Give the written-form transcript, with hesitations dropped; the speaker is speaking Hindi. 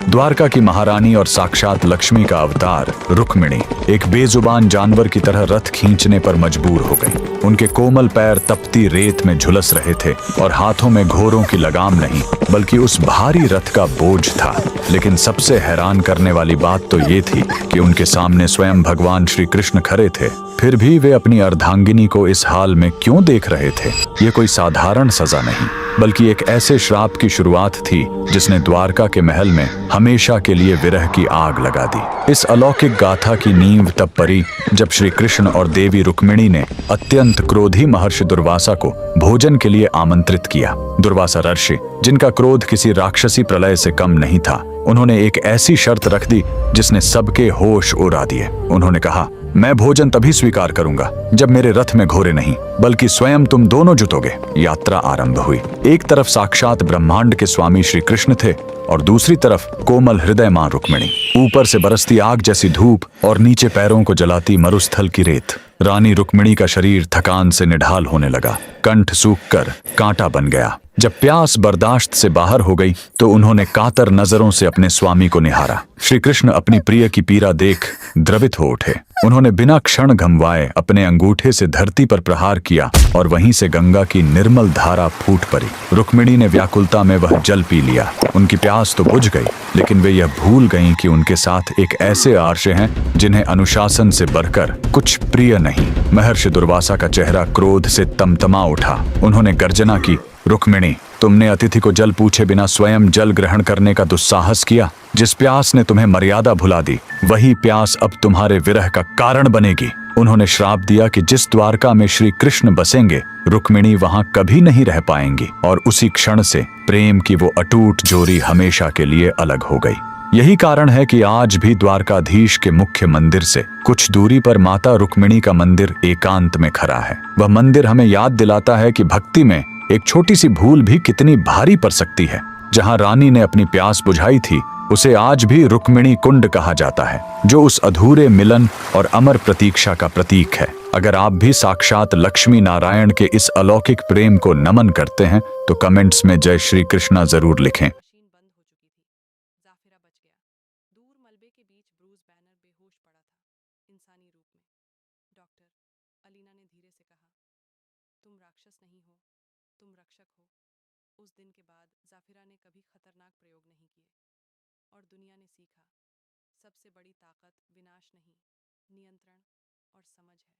द्वारका की महारानी और साक्षात लक्ष्मी का अवतार रुक्मिणी एक बेजुबान जानवर की तरह रथ खींचने पर मजबूर हो गई। उनके कोमल पैर तपती रेत में झुलस रहे थे और हाथों में घोड़ों की लगाम नहीं बल्कि उस भारी रथ का बोझ था। लेकिन सबसे हैरान करने वाली बात तो ये थी कि उनके सामने स्वयं भगवान श्री कृष्ण खड़े थे। फिर भी वे अपनी अर्धांगिनी को इस हाल में क्यों देख रहे थे? ये कोई साधारण सजा नहीं बल्कि एक ऐसे श्राप की शुरुआत थी जिसने द्वारका के महल में हमेशा के लिए विरह की आग लगा दी। इस अलौकिक गाथा की नींव तब पड़ी जब श्री कृष्ण और देवी रुक्मिणी ने अत्यंत क्रोधी महर्षि दुर्वासा को भोजन के लिए आमंत्रित किया। दुर्वासा ऋषि, जिनका क्रोध किसी राक्षसी प्रलय से कम नहीं था, उन्होंने एक ऐसी शर्त रख दी जिसने सबके होश उड़ा दिए। उन्होंने कहा, मैं भोजन तभी स्वीकार करूंगा जब मेरे रथ में घोड़े नहीं बल्कि स्वयं तुम दोनों जुटोगे। यात्रा आरंभ हुई। एक तरफ साक्षात ब्रह्मांड के स्वामी श्री कृष्ण थे और दूसरी तरफ कोमल हृदय मां रुक्मिणी। ऊपर से बरसती आग जैसी धूप और नीचे पैरों को जलाती मरुस्थल की रेत। रानी रुक्मिणी का शरीर थकान से निढाल होने लगा, कंठ सूखकर कांटा बन गया। जब प्यास बर्दाश्त से बाहर हो गई तो उन्होंने कातर नजरों से अपने स्वामी को निहारा। श्री कृष्ण अपनी प्रिय की पीड़ा देख द्रवित हो उठे। उन्होंने बिना क्षण गंवाए अपने अंगूठे से धरती पर प्रहार किया और वहीं से गंगा की निर्मल धारा फूट पड़ी। रुक्मिणी ने व्याकुलता में वह जल पी लिया। उनकी प्यास तो बुझ गई, लेकिन वे यह भूल गईं कि उनके साथ एक ऐसे आर्षे हैं जिन्हें अनुशासन से बढ़कर कुछ प्रिय नहीं। महर्षि दुर्वासा का चेहरा क्रोध से तमतमा उठा। उन्होंने गर्जना की, रुक्मिणी, तुमने अतिथि को जल पूछे बिना स्वयं जल ग्रहण करने का दुस्साहस किया। जिस प्यास ने तुम्हें मर्यादा भुला दी, वही प्यास अब तुम्हारे विरह का कारण बनेगी। उन्होंने श्राप दिया कि जिस द्वारका में श्री कृष्ण बसेंगे, रुक्मिणी वहां कभी नहीं रह पाएंगी। और उसी क्षण से प्रेम की वो अटूट जोड़ी हमेशा के लिए अलग हो गई। यही कारण है कि आज भी द्वारकाधीश के मुख्य मंदिर से कुछ दूरी पर माता रुक्मिणी का मंदिर एकांत में खड़ा है। वह मंदिर हमें याद दिलाता है कि भक्ति में एक छोटी सी भूल भी कितनी भारी पड़ सकती है। जहां रानी ने अपनी प्यास बुझाई थी, उसे आज भी रुक्मिणी कुंड कहा जाता है, जो उस अधूरे मिलन और अमर प्रतीक्षा का प्रतीक है। अगर आप भी साक्षात लक्ष्मी नारायण के इस अलौकिक प्रेम को नमन करते हैं तो कमेंट्स में जय श्री कृष्णा जरूर लिखें। मशीन बंद हो चुकी थी। जाफिरा बच गया। दूर मलबे के बीच ब्रूस बैनर बेहोश पड़ा था, इंसानी रूप में। डॉक्टर, अलीना ने धीरे से कहा, तुम राक्षस नहीं हो, तुम रक्षक हो। उस दिन के बाद जाफिरा ने कभी खतरनाक प्रयोग नहीं किए और दुनिया ने सीखा, सबसे बड़ी ताकत विनाश नहीं, नियंत्रण और समझ है।